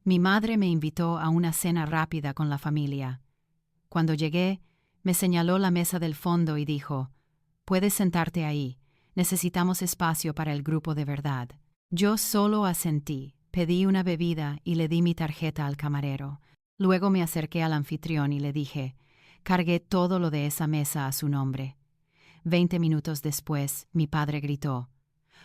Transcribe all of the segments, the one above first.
Mi madre me invitó a una cena rápida con la familia. Cuando llegué, me señaló la mesa del fondo y dijo: «Puedes sentarte ahí, necesitamos espacio para el grupo de verdad». Yo solo asentí, pedí una bebida y le di mi tarjeta al camarero. Luego me acerqué al anfitrión y le dije: «Cargué todo lo de esa mesa a su nombre». 20 minutos después, mi padre gritó: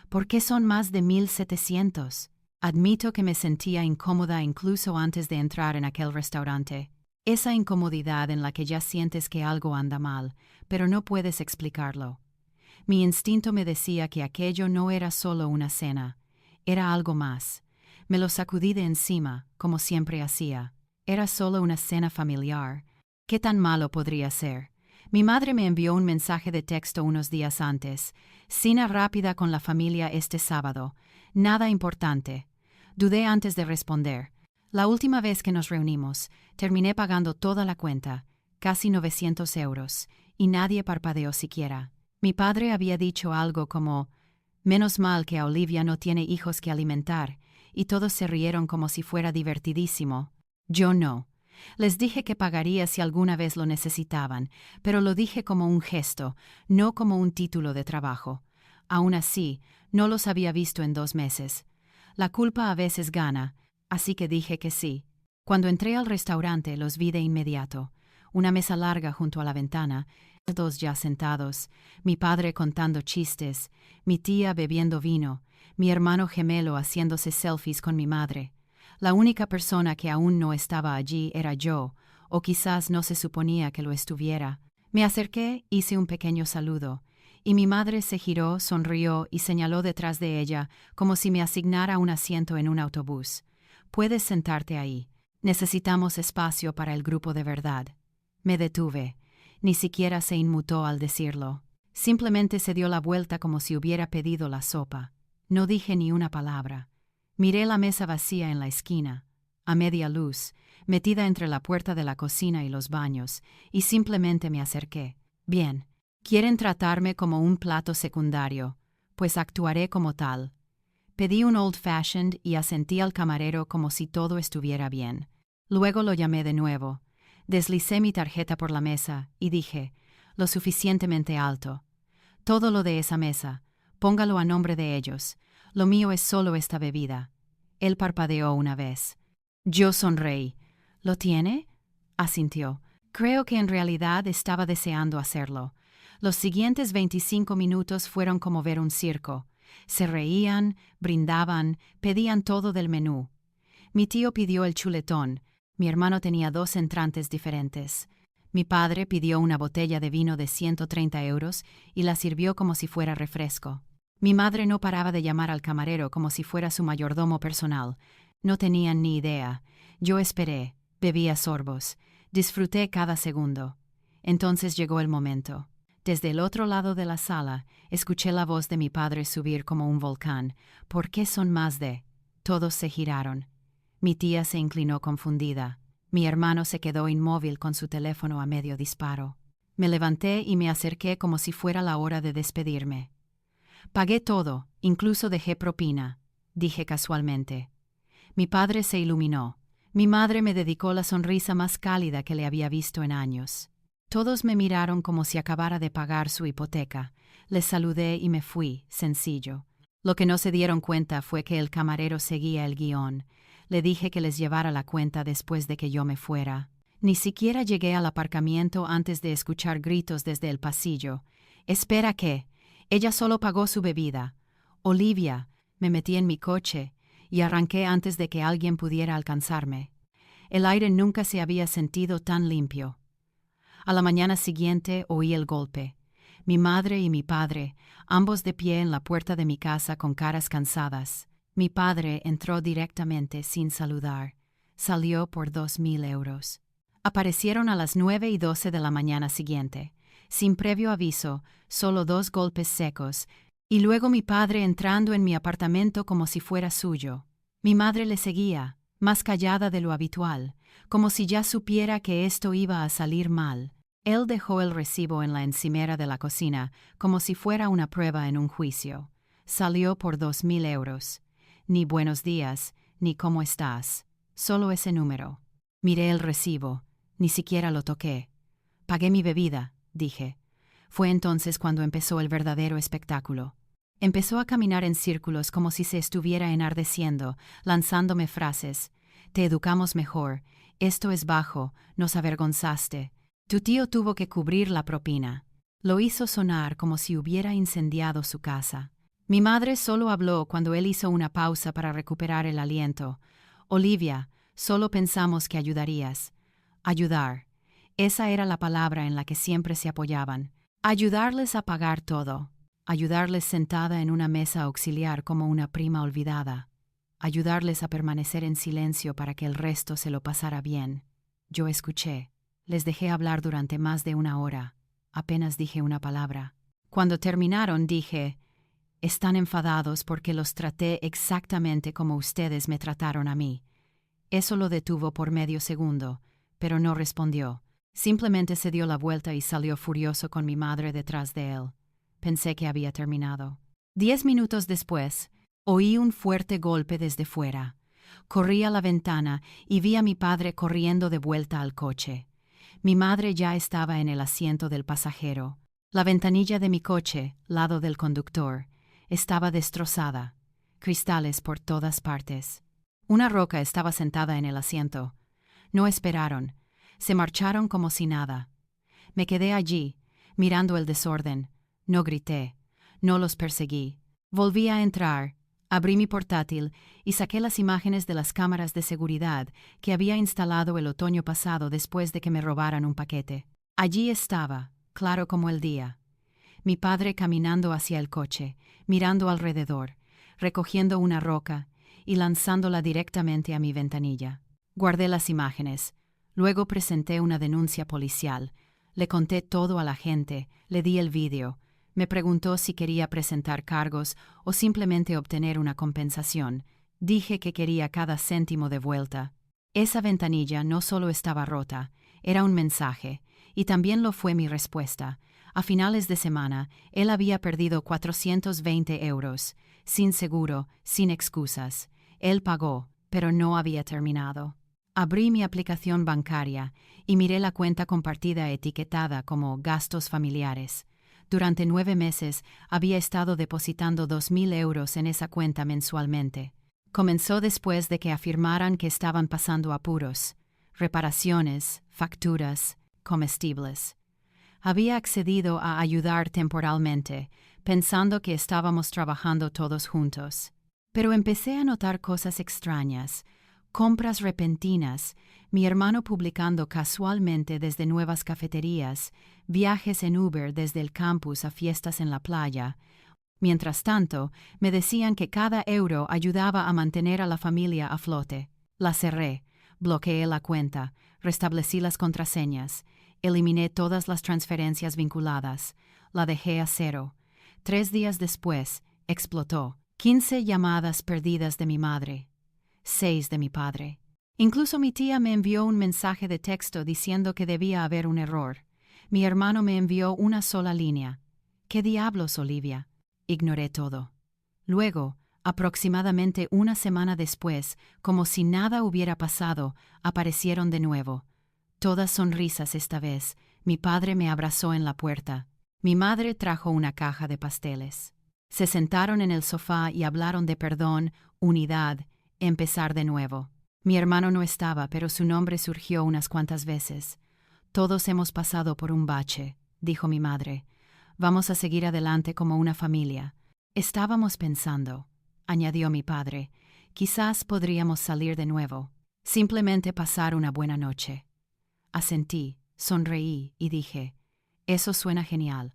«¿Por qué son más de 1,700? Admito que me sentía incómoda incluso antes de entrar en aquel restaurante. Esa incomodidad en la que ya sientes que algo anda mal, pero no puedes explicarlo. Mi instinto me decía que aquello no era solo una cena, era algo más. Me lo sacudí de encima, como siempre hacía. Era solo una cena familiar. ¿Qué tan malo podría ser? Mi madre me envió un mensaje de texto unos días antes: «Cena rápida con la familia este sábado. Nada importante». Dudé antes de responder. La última vez que nos reunimos, terminé pagando toda la cuenta, casi 900 euros, y nadie parpadeó siquiera. Mi padre había dicho algo como: «Menos mal que a Olivia no tiene hijos que alimentar», y todos se rieron como si fuera divertidísimo. Yo no. Les dije que pagaría si alguna vez lo necesitaban, pero lo dije como un gesto, no como un título de trabajo. Aún así, no los había visto en 2 meses. La culpa a veces gana, así que dije que sí. Cuando entré al restaurante los vi de inmediato. Una mesa larga junto a la ventana, todos ya sentados, mi padre contando chistes, mi tía bebiendo vino, mi hermano gemelo haciéndose selfies con mi madre. La única persona que aún no estaba allí era yo, o quizás no se suponía que lo estuviera. Me acerqué, hice un pequeño saludo, y mi madre se giró, sonrió y señaló detrás de ella como si me asignara un asiento en un autobús. «Puedes sentarte ahí. Necesitamos espacio para el grupo de verdad». Me detuve. Ni siquiera se inmutó al decirlo. Simplemente se dio la vuelta como si hubiera pedido la sopa. No dije ni una palabra. Miré la mesa vacía en la esquina, a media luz, metida entre la puerta de la cocina y los baños, y simplemente me acerqué. «Bien, quieren tratarme como un plato secundario, pues actuaré como tal». Pedí un old fashioned y asentí al camarero como si todo estuviera bien. Luego lo llamé de nuevo. Deslicé mi tarjeta por la mesa y dije, lo suficientemente alto: «Todo lo de esa mesa, póngalo a nombre de ellos. Lo mío es solo esta bebida». Él parpadeó una vez. Yo sonreí. «¿Lo tiene?», asintió. Creo que en realidad estaba deseando hacerlo. Los siguientes 25 minutos fueron como ver un circo. Se reían, brindaban, pedían todo del menú. Mi tío pidió el chuletón. Mi hermano tenía 2 entrantes diferentes. Mi padre pidió una botella de vino de 130 euros y la sirvió como si fuera refresco. Mi madre no paraba de llamar al camarero como si fuera su mayordomo personal. No tenían ni idea. Yo esperé, bebí a sorbos, disfruté cada segundo. Entonces llegó el momento. Desde el otro lado de la sala, escuché la voz de mi padre subir como un volcán. «¿Por qué son más de...?» Todos se giraron. Mi tía se inclinó confundida. Mi hermano se quedó inmóvil con su teléfono a medio disparo. Me levanté y me acerqué como si fuera la hora de despedirme. «Pagué todo, incluso dejé propina», dije casualmente. Mi padre se iluminó. Mi madre me dedicó la sonrisa más cálida que le había visto en años. Todos me miraron como si acabara de pagar su hipoteca. Les saludé y me fui, sencillo. Lo que no se dieron cuenta fue que el camarero seguía el guión. Le dije que les llevara la cuenta después de que yo me fuera. Ni siquiera llegué al aparcamiento antes de escuchar gritos desde el pasillo. «¡Espera qué! Ella solo pagó su bebida». «Olivia». Me metí en mi coche y arranqué antes de que alguien pudiera alcanzarme. El aire nunca se había sentido tan limpio. A la mañana siguiente oí el golpe. Mi madre y mi padre, ambos de pie en la puerta de mi casa con caras cansadas. Mi padre entró directamente sin saludar. Salió por 2,000 euros. Aparecieron a las 9:12 de la mañana siguiente. Sin previo aviso, solo 2 golpes secos, y luego mi padre entrando en mi apartamento como si fuera suyo. Mi madre le seguía, más callada de lo habitual, como si ya supiera que esto iba a salir mal. Él dejó el recibo en la encimera de la cocina, como si fuera una prueba en un juicio. Salió por 2,000 euros. Ni buenos días, ni cómo estás. Solo ese número. Miré el recibo. Ni siquiera lo toqué. Pagué mi bebida, dije. Fue entonces cuando empezó el verdadero espectáculo. Empezó a caminar en círculos como si se estuviera enardeciendo, lanzándome frases. Te educamos mejor. Esto es bajo. Nos avergonzaste. Tu tío tuvo que cubrir la propina. Lo hizo sonar como si hubiera incendiado su casa. Mi madre solo habló cuando él hizo una pausa para recuperar el aliento. Olivia, solo pensamos que ayudarías. Ayudar. Esa era la palabra en la que siempre se apoyaban. Ayudarles a pagar todo. Ayudarles sentada en una mesa auxiliar como una prima olvidada. Ayudarles a permanecer en silencio para que el resto se lo pasara bien. Yo escuché. Les dejé hablar durante más de una hora. Apenas dije una palabra. Cuando terminaron dije, están enfadados porque los traté exactamente como ustedes me trataron a mí. Eso lo detuvo por medio segundo, pero no respondió. Simplemente se dio la vuelta y salió furioso con mi madre detrás de él. Pensé que había terminado. 10 minutos después, oí un fuerte golpe desde fuera. Corrí a la ventana y vi a mi padre corriendo de vuelta al coche. Mi madre ya estaba en el asiento del pasajero. La ventanilla de mi coche, lado del conductor, estaba destrozada, cristales por todas partes. Una roca estaba sentada en el asiento. No esperaron, se marcharon como si nada. Me quedé allí, mirando el desorden. No grité, no los perseguí. Volví a entrar, abrí mi portátil y saqué las imágenes de las cámaras de seguridad que había instalado el otoño pasado después de que me robaran un paquete. Allí estaba, claro como el día. Mi padre caminando hacia el coche, mirando alrededor, recogiendo una roca y lanzándola directamente a mi ventanilla. Guardé las imágenes. Luego presenté una denuncia policial. Le conté todo a la gente, le di el vídeo. Me preguntó si quería presentar cargos o simplemente obtener una compensación. Dije que quería cada céntimo de vuelta. Esa ventanilla no solo estaba rota, era un mensaje, y también lo fue mi respuesta. A finales de semana, él había perdido 420 euros, sin seguro, sin excusas. Él pagó, pero no había terminado. Abrí mi aplicación bancaria y miré la cuenta compartida etiquetada como gastos familiares. Durante 9 meses había estado depositando 2.000 euros en esa cuenta mensualmente. Comenzó después de que afirmaran que estaban pasando apuros, reparaciones, facturas, comestibles. Había accedido a ayudar temporalmente, pensando que estábamos trabajando todos juntos. Pero empecé a notar cosas extrañas, compras repentinas, mi hermano publicando casualmente desde nuevas cafeterías, viajes en Uber desde el campus a fiestas en la playa. Mientras tanto, me decían que cada euro ayudaba a mantener a la familia a flote. La cerré, bloqueé la cuenta, restablecí las contraseñas, eliminé todas las transferencias vinculadas, la dejé a cero. 3 días después, explotó. 15 llamadas perdidas de mi madre. 6 de mi padre. Incluso mi tía me envió un mensaje de texto diciendo que debía haber un error. Mi hermano me envió una sola línea. ¿Qué diablos, Olivia? Ignoré todo. Luego, aproximadamente una semana después, como si nada hubiera pasado, aparecieron de nuevo. Todas sonrisas esta vez. Mi padre me abrazó en la puerta. Mi madre trajo una caja de pasteles. Se sentaron en el sofá y hablaron de perdón, unidad, empezar de nuevo. Mi hermano no estaba, pero su nombre surgió unas cuantas veces. Todos hemos pasado por un bache, dijo mi madre. Vamos a seguir adelante como una familia. Estábamos pensando, añadió mi padre, quizás podríamos salir de nuevo. Simplemente pasar una buena noche. Asentí, sonreí y dije, eso suena genial.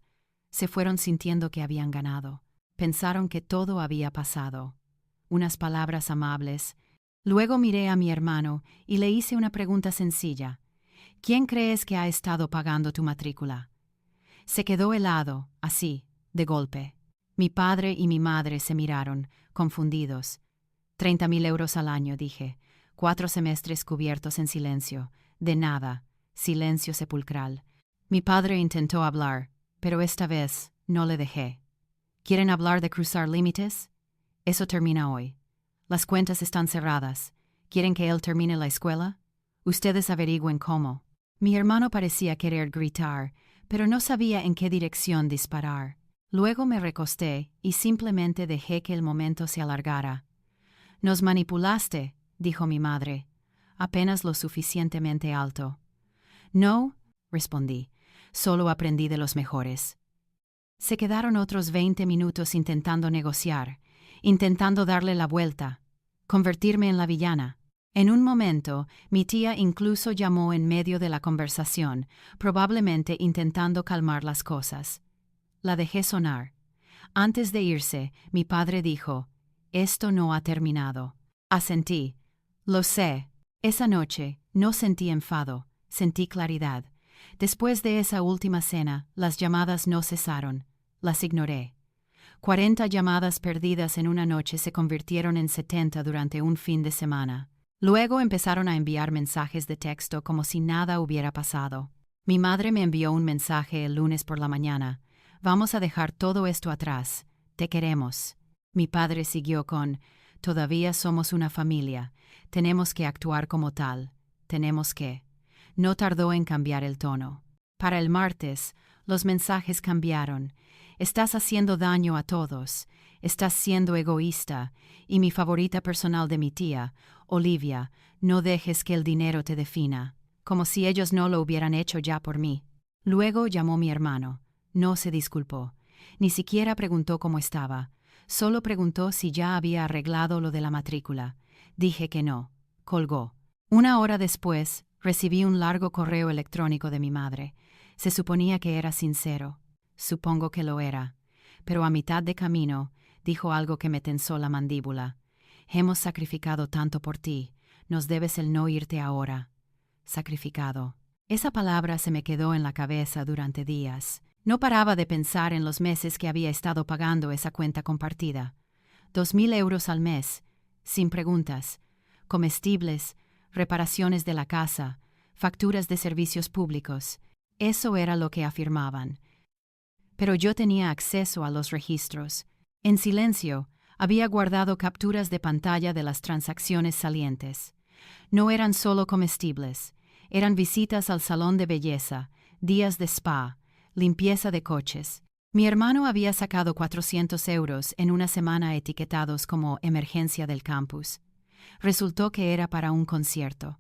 Se fueron sintiendo que habían ganado. Pensaron que todo había pasado. Unas palabras amables. Luego miré a mi hermano y le hice una pregunta sencilla. ¿Quién crees que ha estado pagando tu matrícula? Se quedó helado, así, de golpe. Mi padre y mi madre se miraron, confundidos. 30.000 euros al año, dije. 4 semestres cubiertos en silencio. De nada. Silencio sepulcral. Mi padre intentó hablar, pero esta vez no le dejé. ¿Quieren hablar de cruzar límites? Eso termina hoy. Las cuentas están cerradas. ¿Quieren que él termine la escuela? Ustedes averigüen cómo. Mi hermano parecía querer gritar, pero no sabía en qué dirección disparar. Luego me recosté y simplemente dejé que el momento se alargara. «Nos manipulaste», dijo mi madre, apenas lo suficientemente alto. «No», respondí, «solo aprendí de los mejores». Se quedaron otros 20 minutos intentando negociar, intentando darle la vuelta, convertirme en la villana. En un momento, mi tía incluso llamó en medio de la conversación, probablemente intentando calmar las cosas. La dejé sonar. Antes de irse, mi padre dijo, «Esto no ha terminado». Asentí. «Lo sé». Esa noche, no sentí enfado, sentí claridad. Después de esa última cena, las llamadas no cesaron. Las ignoré. 40 llamadas perdidas en una noche se convirtieron en 70 durante un fin de semana. Luego empezaron a enviar mensajes de texto como si nada hubiera pasado. Mi madre me envió un mensaje el lunes por la mañana. «Vamos a dejar todo esto atrás. Te queremos». Mi padre siguió con, «Todavía somos una familia. Tenemos que actuar como tal. Tenemos que». No tardó en cambiar el tono. Para el martes, los mensajes cambiaron. «Estás haciendo daño a todos. Estás siendo egoísta. Y mi favorita personal de mi tía, Olivia, no dejes que el dinero te defina». Como si ellos no lo hubieran hecho ya por mí. Luego llamó mi hermano. No se disculpó. Ni siquiera preguntó cómo estaba. Solo preguntó si ya había arreglado lo de la matrícula. Dije que no. Colgó. Una hora después, recibí un largo correo electrónico de mi madre. Se suponía que era sincero. Supongo que lo era. Pero a mitad de camino, dijo algo que me tensó la mandíbula. «Hemos sacrificado tanto por ti. Nos debes el no irte ahora». Sacrificado. Esa palabra se me quedó en la cabeza durante días. No paraba de pensar en los meses que había estado pagando esa cuenta compartida. 2.000 euros al mes, sin preguntas. Comestibles, reparaciones de la casa, facturas de servicios públicos. Eso era lo que afirmaban. Pero yo tenía acceso a los registros. En silencio, había guardado capturas de pantalla de las transacciones salientes. No eran solo comestibles. Eran visitas al salón de belleza, días de spa, limpieza de coches. Mi hermano había sacado 400 euros en una semana etiquetados como emergencia del campus. Resultó que era para un concierto.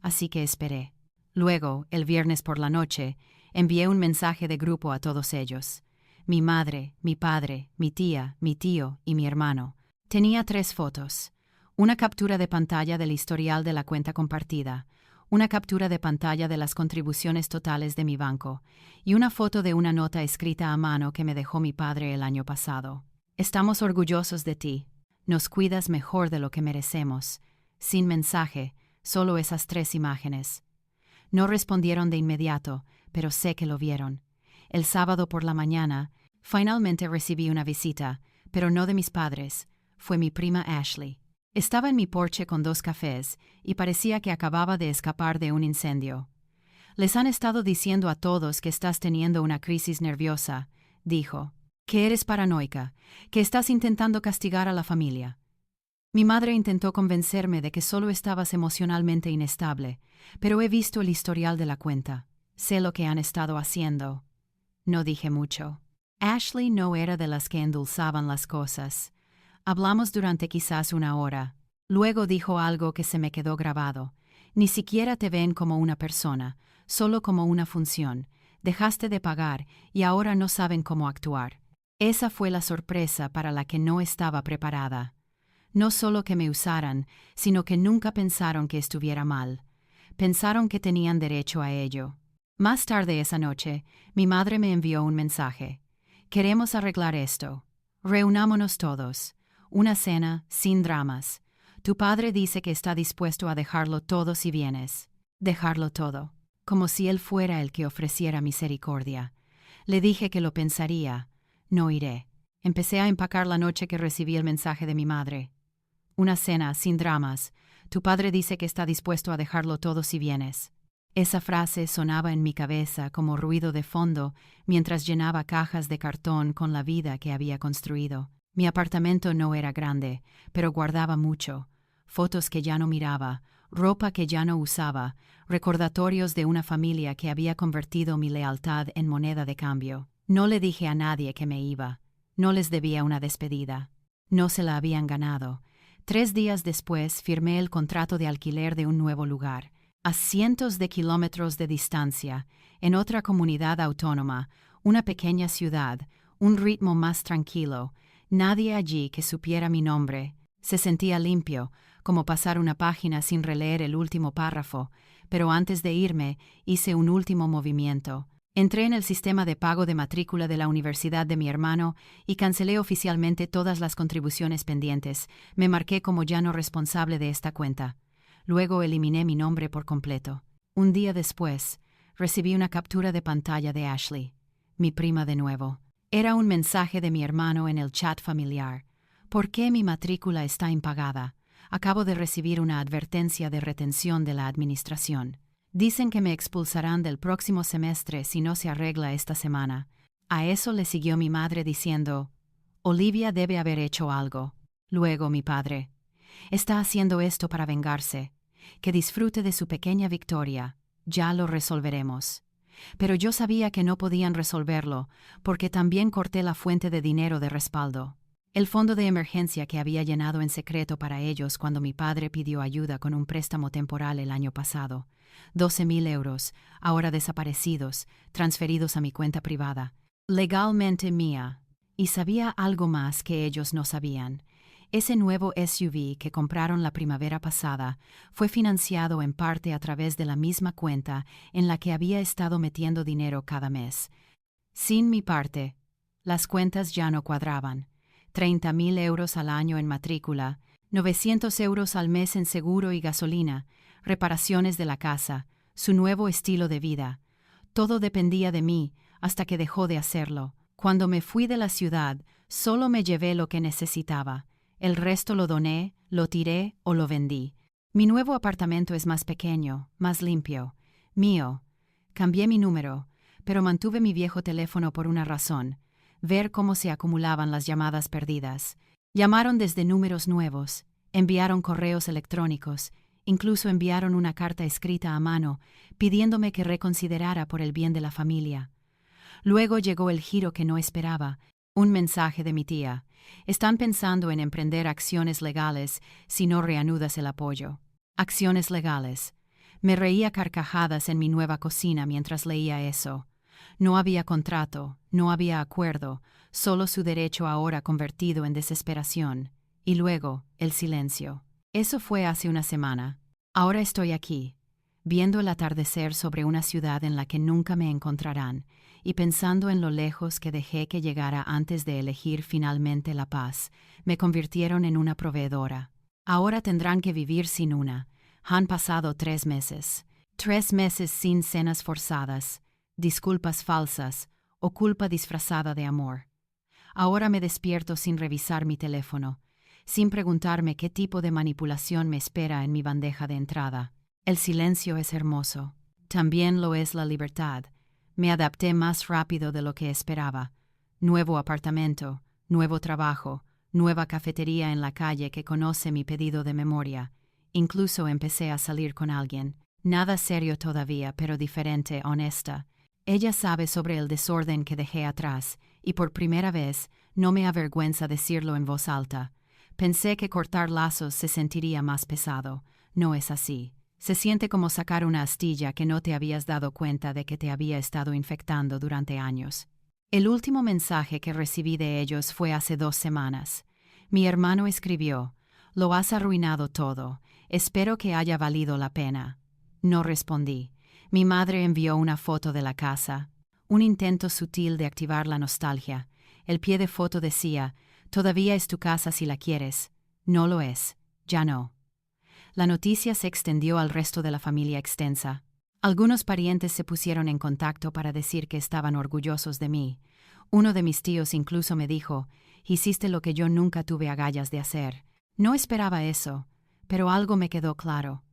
Así que esperé. Luego, el viernes por la noche, envié un mensaje de grupo a todos ellos. Mi madre, mi padre, mi tía, mi tío y mi hermano. Tenía 3 fotos. Una captura de pantalla del historial de la cuenta compartida, una captura de pantalla de las contribuciones totales de mi banco y una foto de una nota escrita a mano que me dejó mi padre el año pasado. «Estamos orgullosos de ti. Nos cuidas mejor de lo que merecemos». Sin mensaje, solo esas 3 imágenes. No respondieron de inmediato, pero sé que lo vieron. El sábado por la mañana, finalmente recibí una visita, pero no de mis padres. Fue mi prima Ashley. Estaba en mi porche con 2 cafés y parecía que acababa de escapar de un incendio. «Les han estado diciendo a todos que estás teniendo una crisis nerviosa», dijo, «que eres paranoica, que estás intentando castigar a la familia». Mi madre intentó convencerme de que solo estabas emocionalmente inestable, pero he visto el historial de la cuenta. Sé lo que han estado haciendo. No dije mucho. Ashley no era de las que endulzaban las cosas. Hablamos durante quizás 1 hora. Luego dijo algo que se me quedó grabado. «Ni siquiera te ven como una persona, solo como una función. Dejaste de pagar y ahora no saben cómo actuar». Esa fue la sorpresa para la que no estaba preparada. No solo que me usaran, sino que nunca pensaron que estuviera mal. Pensaron que tenían derecho a ello. Más tarde esa noche, mi madre me envió un mensaje. «Queremos arreglar esto. Reunámonos todos. Una cena, sin dramas. Tu padre dice que está dispuesto a dejarlo todo si vienes». Dejarlo todo. Como si él fuera el que ofreciera misericordia. Le dije que lo pensaría. «No iré». Empecé a empacar la noche que recibí el mensaje de mi madre. «Una cena, sin dramas. Tu padre dice que está dispuesto a dejarlo todo si vienes». Esa frase sonaba en mi cabeza como ruido de fondo mientras llenaba cajas de cartón con la vida que había construido. Mi apartamento no era grande, pero guardaba mucho. fotos que ya no miraba, ropa que ya no usaba, recordatorios de una familia que había convertido mi lealtad en moneda de cambio. No le dije a nadie que me iba. No les debía una despedida. No se la habían ganado. 3 días después firmé el contrato de alquiler de un nuevo lugar, a cientos de kilómetros de distancia, en otra comunidad autónoma, una pequeña ciudad, un ritmo más tranquilo, nadie allí que supiera mi nombre. Se sentía limpio, como pasar una página sin releer el último párrafo, pero antes de irme hice un último movimiento. Entré en el sistema de pago de matrícula de la universidad de mi hermano y cancelé oficialmente todas las contribuciones pendientes. Me marqué como ya no responsable de esta cuenta. Luego eliminé mi nombre por completo. Un día después, recibí una captura de pantalla de Ashley, mi prima de nuevo. Era un mensaje de mi hermano en el chat familiar. ¿Por qué mi matrícula está impagada? Acabo de recibir una advertencia de retención de la administración. Dicen que me expulsarán del próximo semestre si no se arregla esta semana. A eso le siguió mi madre diciendo, Olivia debe haber hecho algo. Luego mi padre, está haciendo esto para vengarse. Que disfrute de su pequeña victoria. Ya lo resolveremos. Pero yo sabía que no podían resolverlo, porque también corté la fuente de dinero de respaldo. El fondo de emergencia que había llenado en secreto para ellos cuando mi padre pidió ayuda con un préstamo temporal el año pasado. 12.000 euros, ahora desaparecidos, transferidos a mi cuenta privada, legalmente mía. Y sabía algo más que ellos no sabían. Ese nuevo SUV que compraron la primavera pasada fue financiado en parte a través de la misma cuenta en la que había estado metiendo dinero cada mes. Sin mi parte, las cuentas ya no cuadraban. 30.000 euros al año en matrícula, 900 euros al mes en seguro y gasolina, reparaciones de la casa, su nuevo estilo de vida. Todo dependía de mí hasta que dejó de hacerlo. Cuando me fui de la ciudad, solo me llevé lo que necesitaba. El resto lo doné, lo tiré o lo vendí. Mi nuevo apartamento es más pequeño, más limpio. Mío. Cambié mi número, pero mantuve mi viejo teléfono por una razón: ver cómo se acumulaban las llamadas perdidas. Llamaron desde números nuevos, enviaron correos electrónicos, incluso enviaron una carta escrita a mano pidiéndome que reconsiderara por el bien de la familia. Luego llegó el giro que no esperaba, un mensaje de mi tía. Están pensando en emprender acciones legales si no reanudas el apoyo. Acciones legales. Me reía a carcajadas en mi nueva cocina mientras leía eso. No había contrato, no había acuerdo, solo su derecho ahora convertido en desesperación. Y luego, el silencio. Eso fue hace una semana. Ahora estoy aquí, viendo el atardecer sobre una ciudad en la que nunca me encontrarán, y pensando en lo lejos que dejé que llegara antes de elegir finalmente la paz. Me convirtieron en una proveedora. Ahora tendrán que vivir sin una. Han pasado 3 meses. 3 meses sin cenas forzadas, disculpas falsas o culpa disfrazada de amor. Ahora me despierto sin revisar mi teléfono, sin preguntarme qué tipo de manipulación me espera en mi bandeja de entrada. El silencio es hermoso. También lo es la libertad. Me adapté más rápido de lo que esperaba. Nuevo apartamento, nuevo trabajo, nueva cafetería en la calle que conoce mi pedido de memoria. Incluso empecé a salir con alguien. Nada serio todavía, pero diferente, honesta. Ella sabe sobre el desorden que dejé atrás, y por primera vez no me avergüenza decirlo en voz alta. Pensé que cortar lazos se sentiría más pesado. No es así. Se siente como sacar una astilla que no te habías dado cuenta de que te había estado infectando durante años. El último mensaje que recibí de ellos fue hace 2 semanas. Mi hermano escribió: «Lo has arruinado todo. Espero que haya valido la pena». No respondí. Mi madre envió una foto de la casa. Un intento sutil de activar la nostalgia. El pie de foto decía: «Todavía es tu casa si la quieres». No lo es. Ya no. La noticia se extendió al resto de la familia extensa. Algunos parientes se pusieron en contacto para decir que estaban orgullosos de mí. Uno de mis tíos incluso me dijo: «Hiciste lo que yo nunca tuve agallas de hacer». No esperaba eso, pero algo me quedó claro.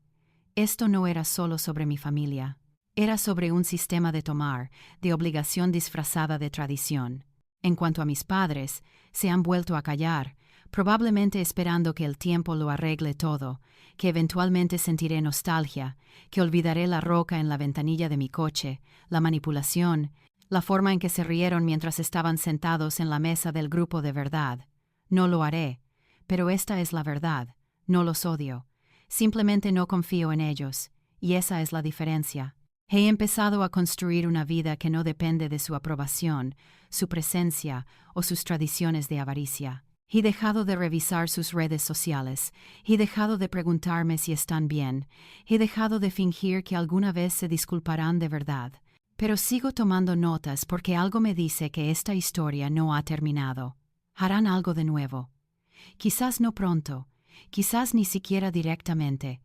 Esto no era solo sobre mi familia. Era sobre un sistema de tomar, de obligación disfrazada de tradición. En cuanto a mis padres, se han vuelto a callar, probablemente esperando que el tiempo lo arregle todo, que eventualmente sentiré nostalgia, que olvidaré la roca en la ventanilla de mi coche, la manipulación, la forma en que se rieron mientras estaban sentados en la mesa del grupo de verdad. No lo haré, pero esta es la verdad. No los odio. Simplemente no confío en ellos, y esa es la diferencia. He empezado a construir una vida que no depende de su aprobación, su presencia o sus tradiciones de avaricia. He dejado de revisar sus redes sociales. He dejado de preguntarme si están bien. He dejado de fingir que alguna vez se disculparán de verdad. Pero sigo tomando notas porque algo me dice que esta historia no ha terminado. Harán algo de nuevo. Quizás no pronto, quizás ni siquiera directamente,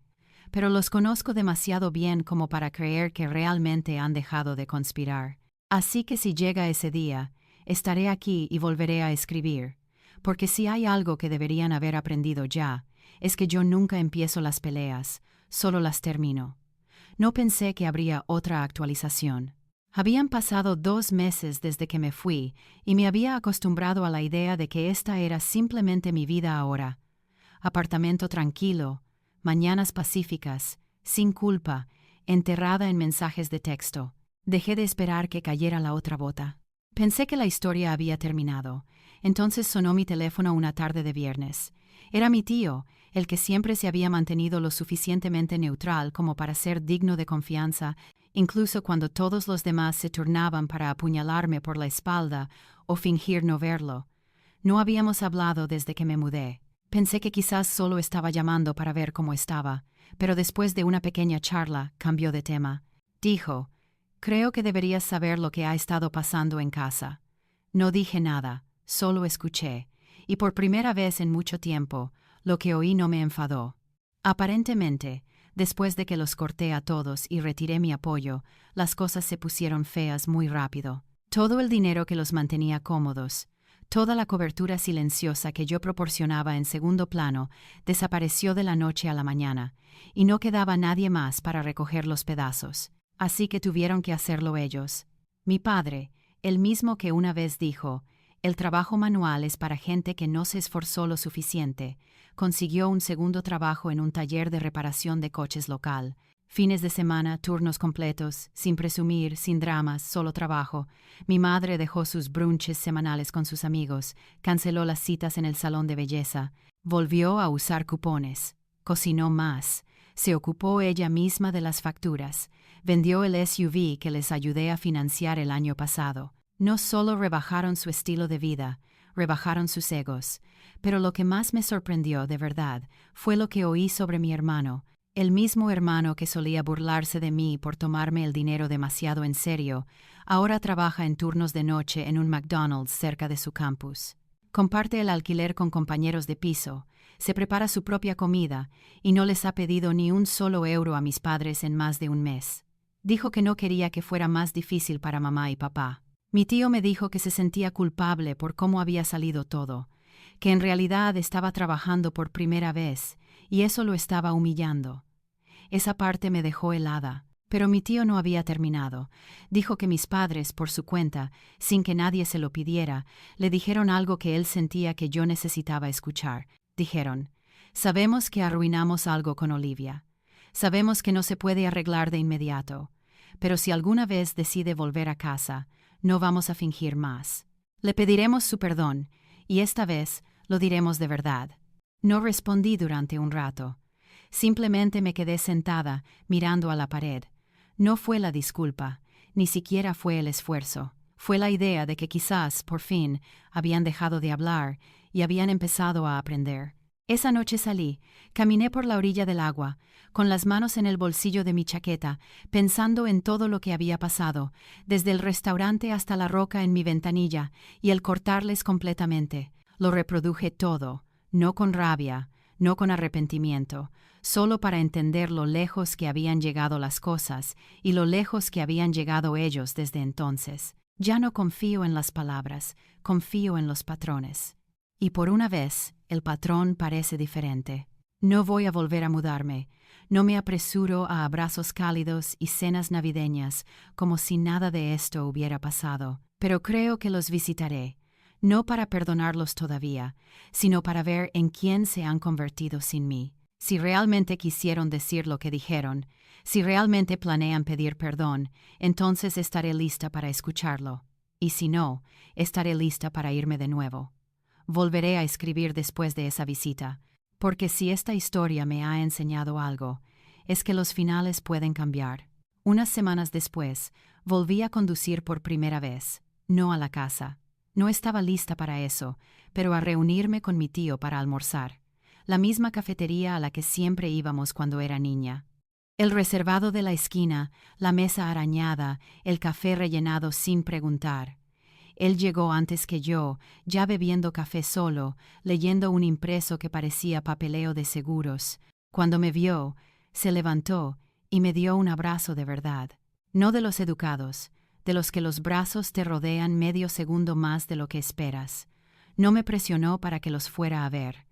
pero los conozco demasiado bien como para creer que realmente han dejado de conspirar. Así que si llega ese día, estaré aquí y volveré a escribir. Porque si hay algo que deberían haber aprendido ya, es que yo nunca empiezo las peleas, solo las termino. No pensé que habría otra actualización. Habían pasado 2 meses desde que me fui y me había acostumbrado a la idea de que esta era simplemente mi vida ahora. Apartamento tranquilo, mañanas pacíficas, sin culpa, enterrada en mensajes de texto. Dejé de esperar que cayera la otra bota. Pensé que la historia había terminado. Entonces sonó mi teléfono una tarde de viernes. Era mi tío, el que siempre se había mantenido lo suficientemente neutral como para ser digno de confianza, incluso cuando todos los demás se turnaban para apuñalarme por la espalda o fingir no verlo. No habíamos hablado desde que me mudé. Pensé que quizás solo estaba llamando para ver cómo estaba, pero después de una pequeña charla cambió de tema. Dijo: «Creo que deberías saber lo que ha estado pasando en casa». No dije nada, solo escuché, y por primera vez en mucho tiempo, lo que oí no me enfadó. Aparentemente, después de que los corté a todos y retiré mi apoyo, las cosas se pusieron feas muy rápido. Todo el dinero que los mantenía cómodos, toda la cobertura silenciosa que yo proporcionaba en segundo plano, desapareció de la noche a la mañana, y no quedaba nadie más para recoger los pedazos. Así que tuvieron que hacerlo ellos. Mi padre, el mismo que una vez dijo: «El trabajo manual es para gente que no se esforzó lo suficiente», consiguió un segundo trabajo en un taller de reparación de coches local. Fines de semana, turnos completos, sin presumir, sin dramas, solo trabajo. Mi madre dejó sus brunches semanales con sus amigos, canceló las citas en el salón de belleza, volvió a usar cupones, cocinó más, se ocupó ella misma de las facturas, vendió el SUV que les ayudé a financiar el año pasado. No solo rebajaron su estilo de vida, rebajaron sus egos, pero lo que más me sorprendió de verdad fue lo que oí sobre mi hermano, el mismo hermano que solía burlarse de mí por tomarme el dinero demasiado en serio, ahora trabaja en turnos de noche en un McDonald's cerca de su campus. Comparte el alquiler con compañeros de piso, se prepara su propia comida y no les ha pedido ni un solo euro a mis padres en más de un mes. Dijo que no quería que fuera más difícil para mamá y papá. Mi tío me dijo que se sentía culpable por cómo había salido todo, que en realidad estaba trabajando por primera vez y eso lo estaba humillando. Esa parte me dejó helada, pero mi tío no había terminado. Dijo que mis padres, por su cuenta, sin que nadie se lo pidiera, le dijeron algo que él sentía que yo necesitaba escuchar. Dijeron: «Sabemos que arruinamos algo con Olivia. Sabemos que no se puede arreglar de inmediato, pero si alguna vez decide volver a casa, no vamos a fingir más. Le pediremos su perdón, y esta vez lo diremos de verdad». No respondí durante un rato. Simplemente me quedé sentada, mirando a la pared. No fue la disculpa, ni siquiera fue el esfuerzo. Fue la idea de que quizás, por fin, habían dejado de hablar y habían empezado a aprender. Esa noche salí, caminé por la orilla del agua, con las manos en el bolsillo de mi chaqueta, pensando en todo lo que había pasado, desde el restaurante hasta la roca en mi ventanilla, y el cortarles completamente. Lo reproduje todo, no con rabia, no con arrepentimiento, solo para entender lo lejos que habían llegado las cosas y lo lejos que habían llegado ellos desde entonces. Ya no confío en las palabras, confío en los patrones. Y por una vez, el patrón parece diferente. No voy a volver a mudarme. No me apresuro a abrazos cálidos y cenas navideñas como si nada de esto hubiera pasado. Pero creo que los visitaré. no para perdonarlos todavía, sino para ver en quién se han convertido sin mí. Si realmente quisieron decir lo que dijeron, si realmente planean pedir perdón, entonces estaré lista para escucharlo. Y si no, estaré lista para irme de nuevo. Volveré a escribir después de esa visita, porque si esta historia me ha enseñado algo, es que los finales pueden cambiar. Unas semanas después, volví a conducir por primera vez, no a la casa. No estaba lista para eso, pero a reunirme con mi tío para almorzar. La misma cafetería a la que siempre íbamos cuando era niña. El reservado de la esquina, la mesa arañada, el café rellenado sin preguntar. Él llegó antes que yo, ya bebiendo café solo, leyendo un impreso que parecía papeleo de seguros. Cuando me vio, se levantó y me dio un abrazo de verdad. No de los educados, de los que los brazos te rodean medio segundo más de lo que esperas. No me presionó para que los fuera a ver.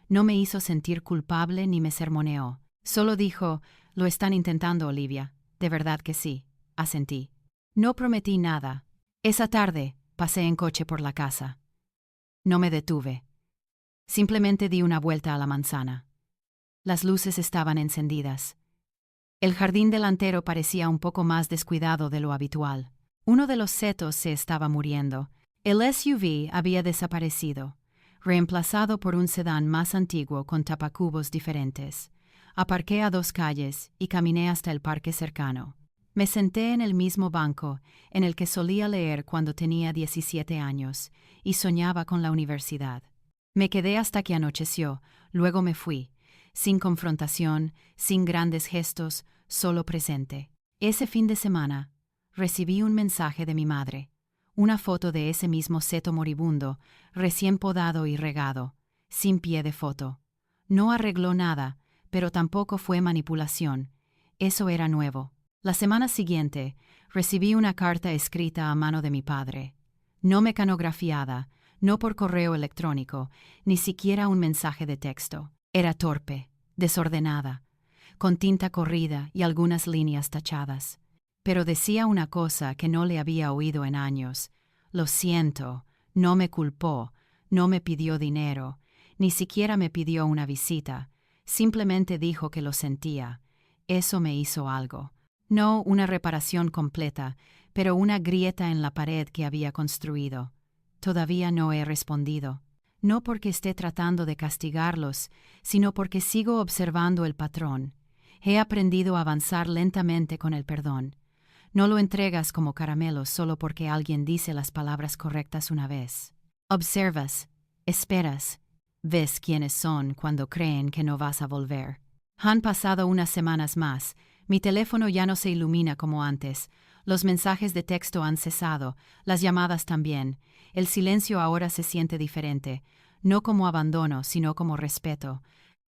No me hizo sentir culpable ni me sermoneó. Solo dijo, «Lo están intentando, Olivia». «De verdad que sí», asentí. No prometí nada. Esa tarde, pasé en coche por la casa. No me detuve. Simplemente di una vuelta a la manzana. Las luces estaban encendidas. El jardín delantero parecía un poco más descuidado de lo habitual. Uno de los setos se estaba muriendo. El SUV había desaparecido, reemplazado por un sedán más antiguo con tapacubos diferentes. Aparqué a 2 calles y caminé hasta el parque cercano. Me senté en el mismo banco en el que solía leer cuando tenía 17 años y soñaba con la universidad. Me quedé hasta que anocheció, luego me fui, sin confrontación, sin grandes gestos, solo presente. Ese fin de semana, recibí un mensaje de mi madre, una foto de ese mismo seto moribundo, recién podado y regado, sin pie de foto. No arregló nada, pero tampoco fue manipulación. Eso era nuevo. La semana siguiente, recibí una carta escrita a mano de mi padre. No mecanografiada, no por correo electrónico, ni siquiera un mensaje de texto. Era torpe, desordenada, con tinta corrida y algunas líneas tachadas. Pero decía una cosa que no le había oído en años. Lo siento, no me culpó, no me pidió dinero, ni siquiera me pidió una visita. Simplemente dijo que lo sentía. Eso me hizo algo. No una reparación completa, pero una grieta en la pared que había construido. Todavía no he respondido. No porque esté tratando de castigarlos, sino porque sigo observando el patrón. He aprendido a avanzar lentamente con el perdón. No lo entregas como caramelo solo porque alguien dice las palabras correctas una vez. Observas, esperas, ves quiénes son cuando creen que no vas a volver. Han pasado unas semanas más. Mi teléfono ya no se ilumina como antes. Los mensajes de texto han cesado, las llamadas también. El silencio ahora se siente diferente, no como abandono, sino como respeto.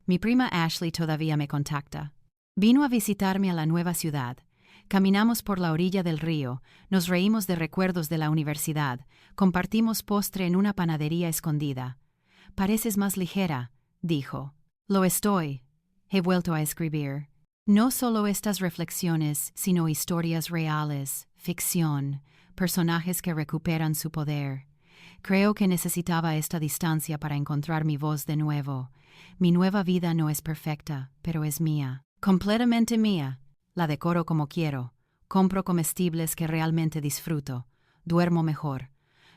Mi prima Ashley todavía me contacta. Vino a visitarme a la nueva ciudad. Caminamos por la orilla del río, nos reímos de recuerdos de la universidad, compartimos postre en una panadería escondida. «Pareces más ligera», dijo. «Lo estoy». He vuelto a escribir. No solo estas reflexiones, sino historias reales, ficción, personajes que recuperan su poder. Creo que necesitaba esta distancia para encontrar mi voz de nuevo. Mi nueva vida no es perfecta, pero es mía. Completamente mía. La decoro como quiero. Compro comestibles que realmente disfruto. Duermo mejor.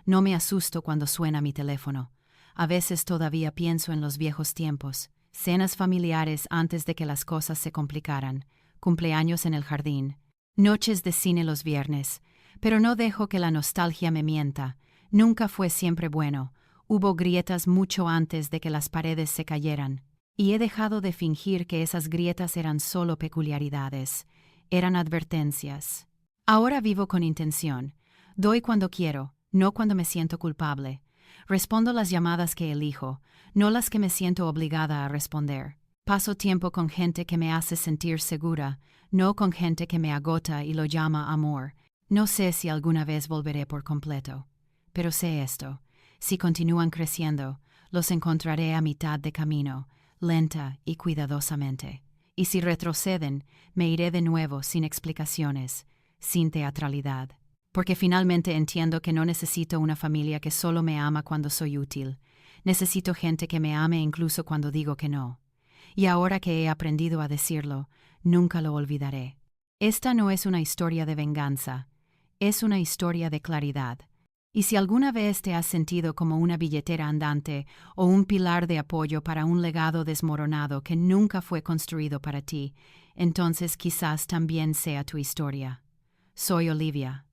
No me asusto cuando suena mi teléfono. A veces todavía pienso en los viejos tiempos. Cenas familiares antes de que las cosas se complicaran. Cumpleaños en el jardín. Noches de cine los viernes. Pero no dejo que la nostalgia me mienta. Nunca fue siempre bueno. Hubo grietas mucho antes de que las paredes se cayeran. Y he dejado de fingir que esas grietas eran solo peculiaridades. Eran advertencias. Ahora vivo con intención. Doy cuando quiero, no cuando me siento culpable. Respondo las llamadas que elijo, no las que me siento obligada a responder. Paso tiempo con gente que me hace sentir segura, no con gente que me agota y lo llama amor. No sé si alguna vez volveré por completo. Pero sé esto. Si continúan creciendo, los encontraré a mitad de camino, lenta y cuidadosamente. Y si retroceden, me iré de nuevo sin explicaciones, sin teatralidad. porque finalmente entiendo que no necesito una familia que solo me ama cuando soy útil. Necesito gente que me ame incluso cuando digo que no. Y ahora que he aprendido a decirlo, nunca lo olvidaré. Esta no es una historia de venganza, es una historia de claridad. Y si alguna vez te has sentido como una billetera andante o un pilar de apoyo para un legado desmoronado que nunca fue construido para ti, entonces quizás también sea tu historia. Soy Olivia.